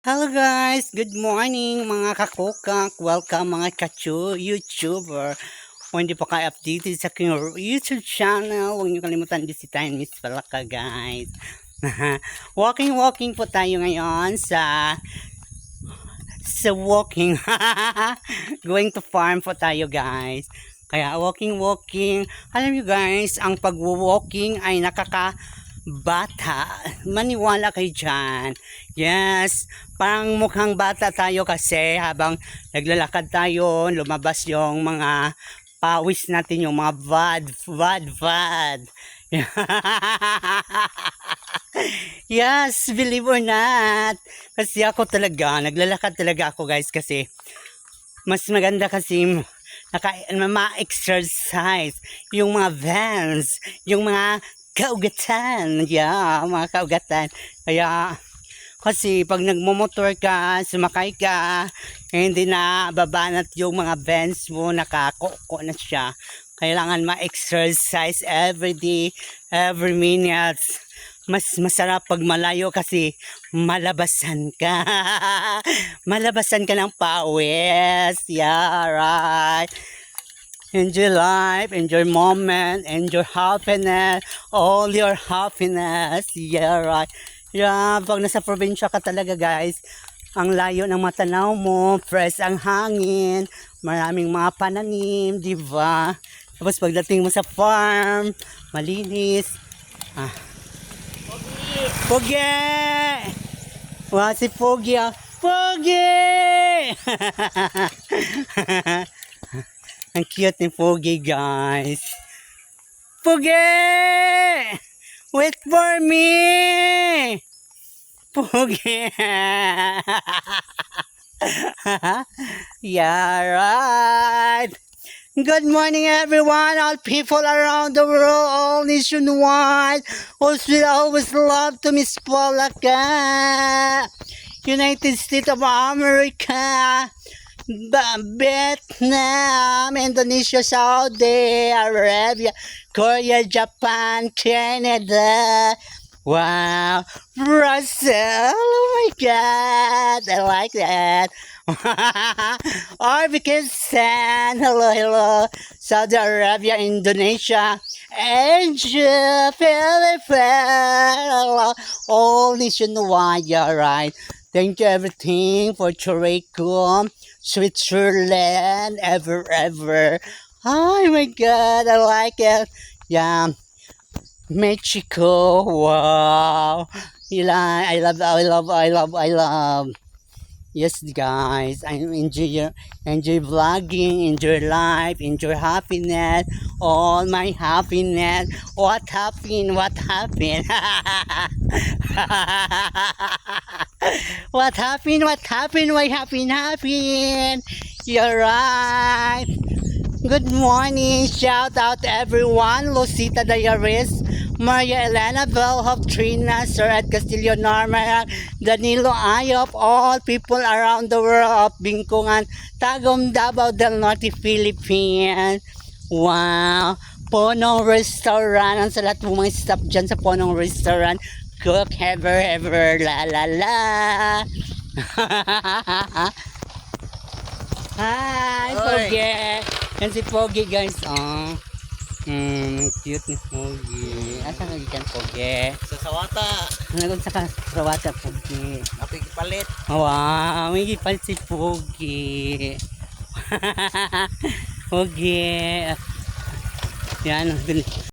Hello guys, good morning mga kakokak. Welcome mga YouTuber. Kung hindi pa kayo updated sa aking YouTube channel, huwag niyo kalimutan bisitahin Miss Palaka guys. Walking po tayo ngayon sa walking. Going to farm po tayo guys. Kaya walking. Alam niyo guys, ang pag-walking ay bata, maniwala kayo dyan. Yes, parang mukhang bata tayo kasi habang naglalakad tayo, lumabas yung mga pawis natin, yung mga vad. Yes, believe or not. Kasi ako talaga, naglalakad talaga ako guys kasi mas maganda kasi ma-exercise yung mga vans, yung mga kaugatan. Yeah, mga kaugatan. Kaya, kasi pag nagmumotor ka, sumakay ka, hindi na babanat yung mga vans mo, nakakoko na siya. Kailangan ma-exercise every day, every minute. Mas masarap pag malayo kasi malabasan ka. Malabasan ka ng pawis. Yeah, right. Enjoy life, enjoy moment, enjoy happiness, all your happiness. Yeah, right. Yeah, pag nasa probinsya ka talaga guys, ang layo ng matanaw mo, fresh ang hangin, maraming mga pananim, di ba? Tapos pagdating mo sa farm, malinis. Pogi! Wah, si Pogi ah. Pogi! Ang cute ni Pogi guys. Pogi! Wait for me! Pogi! Yeah, right. Good morning everyone, all people around the world, all nationwide. Also, always love to Miss Polaka. United States of America. Vietnam, Indonesia, Saudi Arabia, Korea, Japan, Canada. Wow, Brazil. Oh my God, I like that. Uzbekistan, hello. Saudi Arabia, Indonesia, Asia, Philippines, all nationwide. Yeah, right. Thank you everything for Choricum, Switzerland, ever. Oh my God, I like it. Yeah, Mexico. Wow. I love. Yes, guys, I enjoy vlogging, enjoy life, enjoy happiness, all my happiness. What happened? What happened? What happened? What happened? Why happened? You're right. Good morning. Shout out to everyone. Lucita Dayaris, Maria Elena Belhop, Trina, Sir Ed Castillo, Norma, Danilo Ayop, all people around the world of Bingkungan, Tagum, Davao del Norte, Philippines. Wow. Ponong Restaurant. Ang sa lahat ng mga staff dyan sa Ponong Restaurant. Cook ever, la la la. Hi, Pogi. Yan si Pogi guys. Oh. Cute ni Pogi. Asa nga gikan Pogi? Sa sawata. Nagon sa Sawata Pogi. Apig palit. Wow, may gipalit si Pogi. Pogi. Yan,